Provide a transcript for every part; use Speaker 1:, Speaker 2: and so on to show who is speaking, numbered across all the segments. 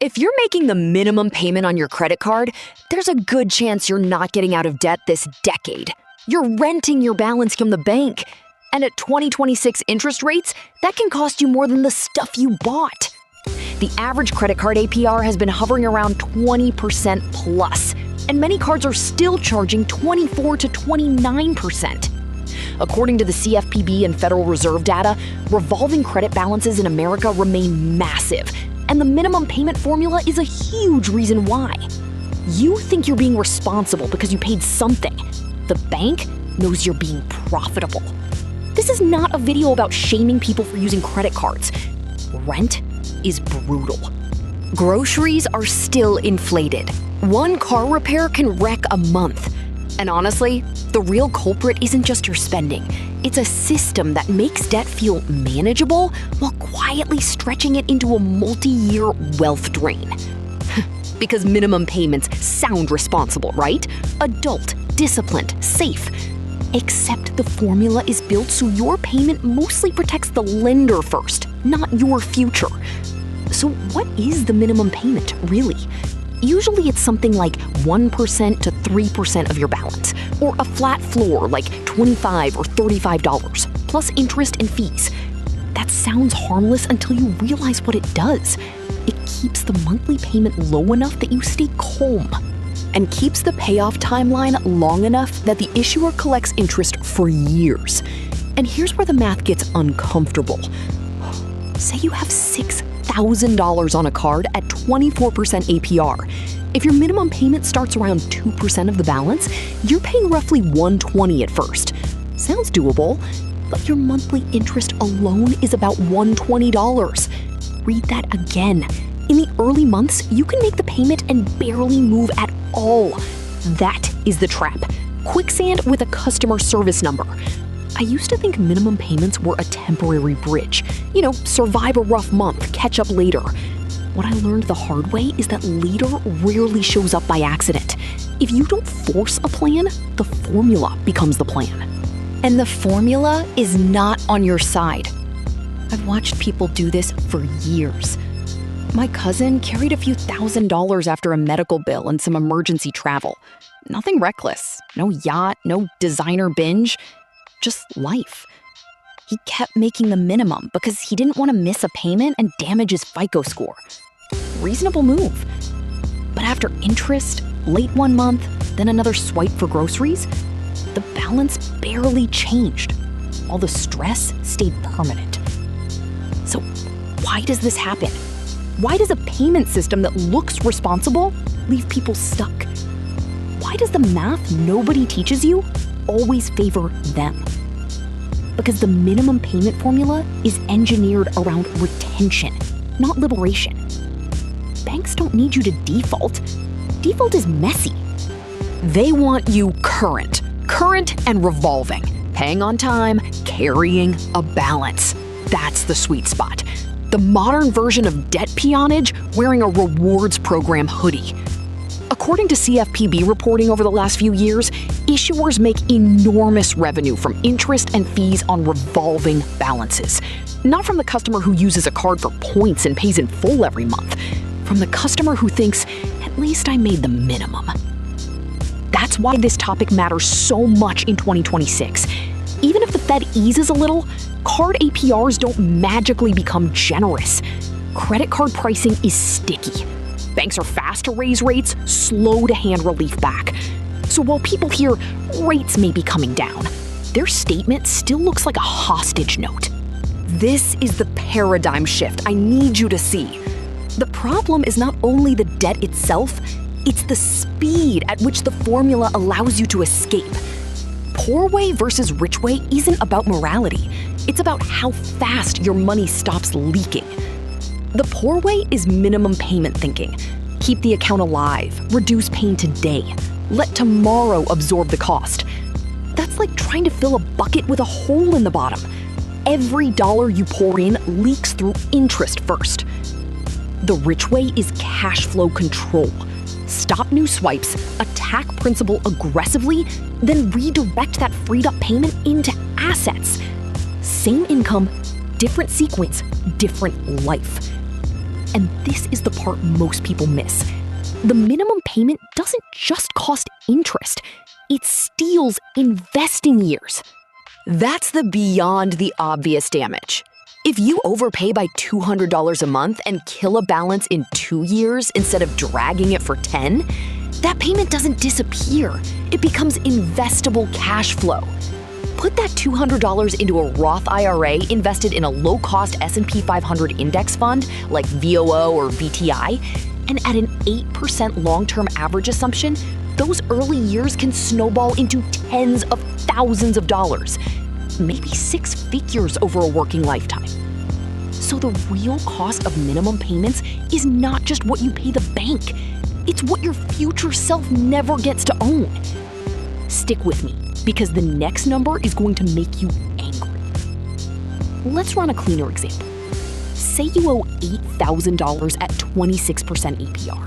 Speaker 1: If you're making the minimum payment on your credit card, there's a good chance you're not getting out of debt this decade. You're renting your balance from the bank. And at 2026 interest rates, that can cost you more than the stuff you bought. The average credit card APR has been hovering around 20% plus, and many cards are still charging 24 to 29%. According to the CFPB and Federal Reserve data, revolving credit balances in America remain massive, and the minimum payment formula is a huge reason why. You think you're being responsible because you paid something. The bank knows you're being profitable. This is not a video about shaming people for using credit cards. Rent is brutal. Groceries are still inflated. One car repair can wreck a month. And honestly, the real culprit isn't just your spending. It's a system that makes debt feel manageable while quietly stretching it into a multi-year wealth drain. Because minimum payments sound responsible, right? Adult, disciplined, safe. Except the formula is built so your payment mostly protects the lender first, not your future. So what is the minimum payment, really? Usually it's something like 1% to 3% of your balance, or a flat floor like $25 or $35, plus interest and fees. That sounds harmless until you realize what it does. It keeps the monthly payment low enough that you stay calm, and keeps the payoff timeline long enough that the issuer collects interest for years. And here's where the math gets uncomfortable. Say you have $6,000 on a card at 24% APR. If your minimum payment starts around 2% of the balance, you're paying roughly $120 at first. Sounds doable, but your monthly interest alone is about $120. Read that again. In the early months, you can make the payment and barely move at all. That is the trap. Quicksand with a customer service number. I used to think minimum payments were a temporary bridge. Survive a rough month, catch up later. What I learned the hard way is that later rarely shows up by accident. If you don't force a plan, the formula becomes the plan. And the formula is not on your side. I've watched people do this for years. My cousin carried a few $1,000s after a medical bill and some emergency travel. Nothing reckless, no yacht, no designer binge, just life. He kept making the minimum because he didn't want to miss a payment and damage his FICO score. Reasonable move. But after interest, late one month, then another swipe for groceries, the balance barely changed. All the stress stayed permanent. So why does this happen? Why does a payment system that looks responsible leave people stuck? Why does the math nobody teaches you always favor them? Because the minimum payment formula is engineered around retention, not liberation. Banks don't need you to default. Default is messy. They want you current and revolving, paying on time, carrying a balance. That's the sweet spot. The modern version of debt peonage wearing a rewards program hoodie. According to CFPB reporting over the last few years, issuers make enormous revenue from interest and fees on revolving balances. Not from the customer who uses a card for points and pays in full every month. From the customer who thinks, at least I made the minimum. That's why this topic matters so much in 2026. Even if the Fed eases a little, card APRs don't magically become generous. Credit card pricing is sticky. Banks are fast to raise rates, slow to hand relief back. So while people hear rates may be coming down, their statement still looks like a hostage note. This is the paradigm shift I need you to see. The problem is not only the debt itself, it's the speed at which the formula allows you to escape. Poor way versus rich way isn't about morality. It's about how fast your money stops leaking. The poor way is minimum payment thinking. Keep the account alive, reduce pain today, let tomorrow absorb the cost. That's like trying to fill a bucket with a hole in the bottom. Every dollar you pour in leaks through interest first. The rich way is cash flow control. Stop new swipes, attack principal aggressively, then redirect that freed up payment into assets. Same income, different sequence, different life. And this is the part most people miss. The minimum payment doesn't just cost interest, it steals investing years. That's the beyond the obvious damage. If you overpay by $200 a month and kill a balance in 2 years instead of dragging it for 10, that payment doesn't disappear. It becomes investable cash flow. Put that $200 into a Roth IRA invested in a low-cost S&P 500 index fund like VOO or VTI, and at an 8% long-term average assumption, those early years can snowball into tens of thousands of dollars, maybe 6 figures over a working lifetime. So the real cost of minimum payments is not just what you pay the bank, it's what your future self never gets to own. Stick with me, because the next number is going to make you angry. Let's run a cleaner example. Say you owe $8,000 at 26% APR.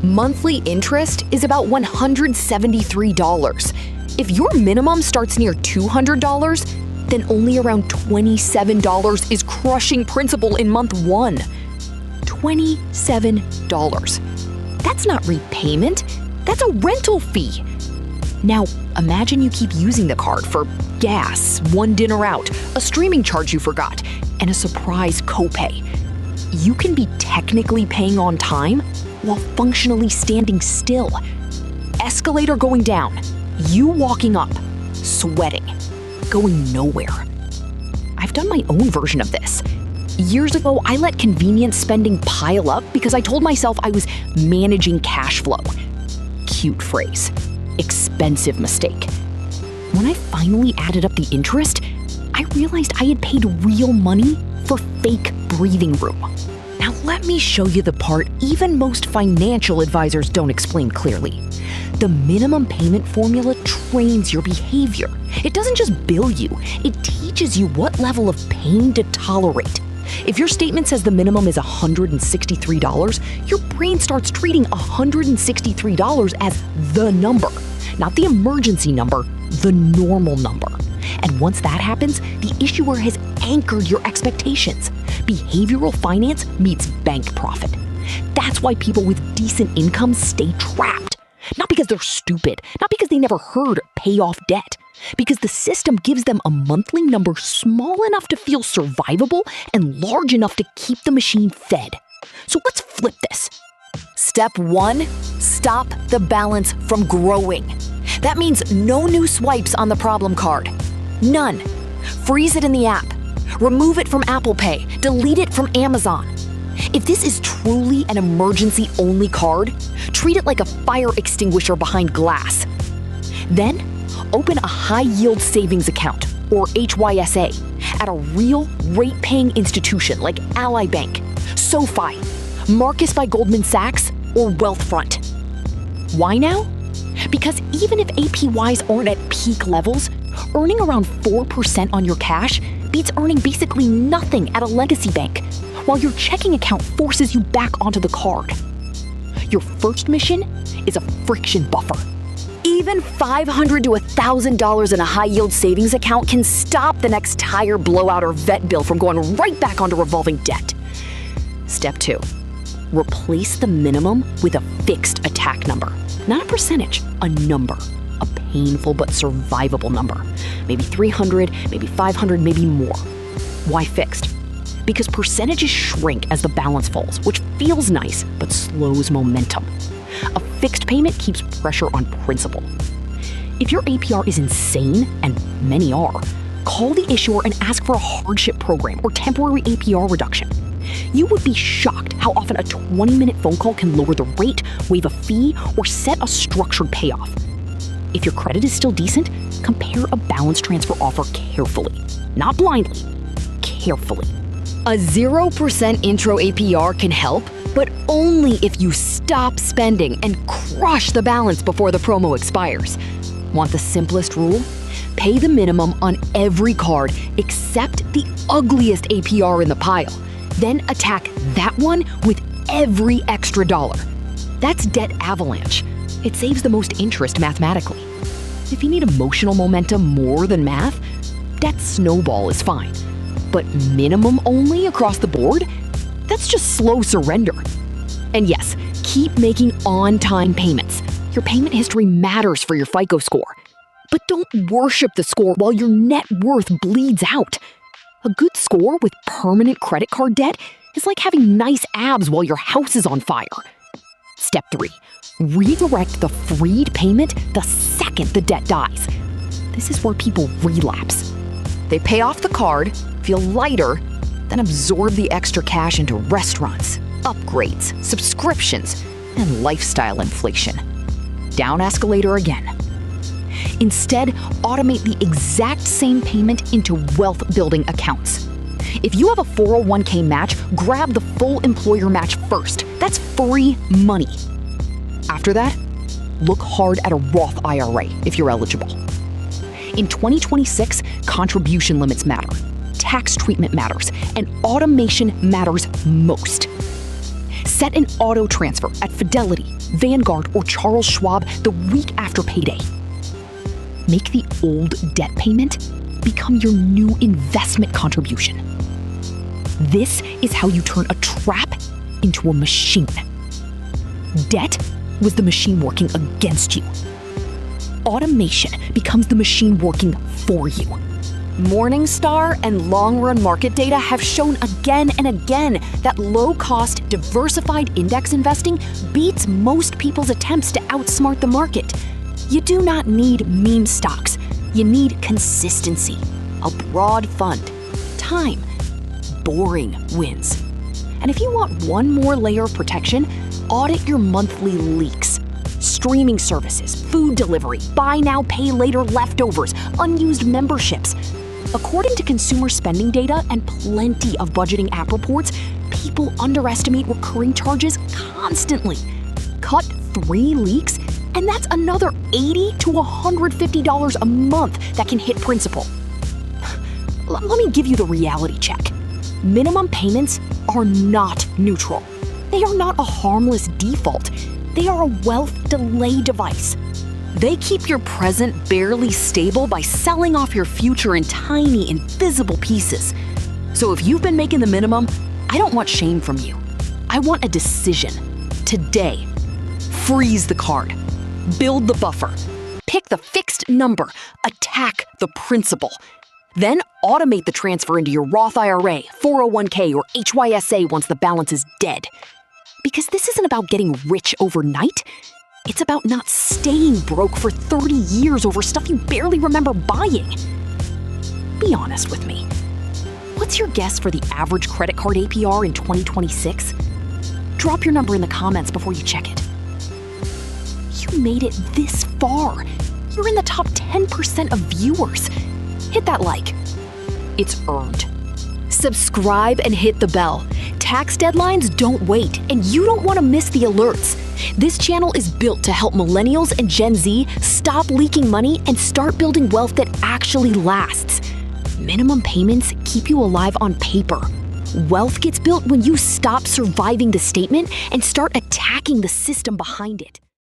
Speaker 1: Monthly interest is about $173. If your minimum starts near $200, then only around $27 is crushing principal in month 1. $27. That's not repayment, that's a rental fee. Now, imagine you keep using the card for gas, one dinner out, a streaming charge you forgot, and a surprise copay. You can be technically paying on time while functionally standing still. Escalator going down, you walking up, sweating, going nowhere. I've done my own version of this. Years ago, I let convenience spending pile up because I told myself I was managing cash flow. Cute phrase. Expensive mistake. When I finally added up the interest, I realized I had paid real money for fake breathing room. Now let me show you the part even most financial advisors don't explain clearly. The minimum payment formula trains your behavior. It doesn't just bill you, it teaches you what level of pain to tolerate. If your statement says the minimum is $163, your brain starts treating $163 as the number, not the emergency number, the normal number. And once that happens, the issuer has anchored your expectations. Behavioral finance meets bank profit. That's why people with decent incomes stay trapped. Not because they're stupid, not because they never heard pay off debt, because the system gives them a monthly number small enough to feel survivable and large enough to keep the machine fed. So let's flip this. Step 1, stop the balance from growing. That means no new swipes on the problem card. None. Freeze it in the app. Remove it from Apple Pay. Delete it from Amazon. If this is truly an emergency-only card, treat it like a fire extinguisher behind glass. Then, open a high-yield savings account, or HYSA, at a real rate-paying institution like Ally Bank, SoFi, Marcus by Goldman Sachs, or Wealthfront. Why now? Because even if APYs aren't at peak levels, earning around 4% on your cash beats earning basically nothing at a legacy bank, while your checking account forces you back onto the card. Your first mission is a friction buffer. Even $500 to $1,000 in a high-yield savings account can stop the next tire blowout or vet bill from going right back onto revolving debt. Step 2, replace the minimum with a fixed attack number. Not a percentage, a number. A painful but survivable number. Maybe 300, maybe 500, maybe more. Why fixed? Because percentages shrink as the balance falls, which feels nice but slows momentum. A fixed payment keeps pressure on principal. If your APR is insane, and many are, call the issuer and ask for a hardship program or temporary APR reduction. You would be shocked how often a 20-minute phone call can lower the rate, waive a fee, or set a structured payoff. If your credit is still decent, compare a balance transfer offer carefully. Not blindly, carefully. A 0% intro APR can help, but only if you stop spending and crush the balance before the promo expires. Want the simplest rule? Pay the minimum on every card except the ugliest APR in the pile. Then attack that one with every extra dollar. That's debt avalanche. It saves the most interest mathematically. If you need emotional momentum more than math, debt snowball is fine. But minimum only across the board? That's That's just slow surrender. And yes, keep making on-time payments. Your payment history matters for your FICO score. But don't worship the score while your net worth bleeds out. A good score with permanent credit card debt is like having nice abs while your house is on fire. Step 3. Redirect the freed payment the second the debt dies. This is where people relapse. They pay off the card, feel lighter, then absorb the extra cash into restaurants, upgrades, subscriptions, and lifestyle inflation. Down escalator again. Instead, automate the exact same payment into wealth-building accounts. If you have a 401k match, grab the full employer match first. That's free money. After that, look hard at a Roth IRA if you're eligible. In 2026, contribution limits matter, tax treatment matters, and automation matters most. Set an auto transfer at Fidelity, Vanguard, or Charles Schwab the week after payday. Make the old debt payment become your new investment contribution. This is how you turn a trap into a machine. Debt was the machine working against you. Automation becomes the machine working for you. Morningstar and long-run market data have shown again and again that low-cost, diversified index investing beats most people's attempts to outsmart the market. You do not need meme stocks. You need consistency, a broad fund, time. Boring wins. And if you want one more layer of protection, audit your monthly leaks. Streaming services, food delivery, buy now, pay later leftovers, unused memberships. According to consumer spending data and plenty of budgeting app reports, people underestimate recurring charges constantly. Cut 3 leaks, and that's another $80 to $150 a month that can hit principal. Let me give you the reality check. Minimum payments are not neutral. They are not a harmless default. They are a wealth delay device. They keep your present barely stable by selling off your future in tiny, invisible pieces. So if you've been making the minimum, I don't want shame from you. I want a decision. Today. Freeze the card. Build the buffer. Pick the fixed number. Attack the principal. Then automate the transfer into your Roth IRA, 401k, or HYSA once the balance is dead. Because this isn't about getting rich overnight. It's about not staying broke for 30 years over stuff you barely remember buying. Be honest with me. What's your guess for the average credit card APR in 2026? Drop your number in the comments before you check it. You made it this far. You're in the top 10% of viewers. Hit that like. It's earned. Subscribe and hit the bell. Tax deadlines don't wait, and you don't want to miss the alerts. This channel is built to help millennials and Gen Z stop leaking money and start building wealth that actually lasts. Minimum payments keep you alive on paper. Wealth gets built when you stop surviving the statement and start attacking the system behind it.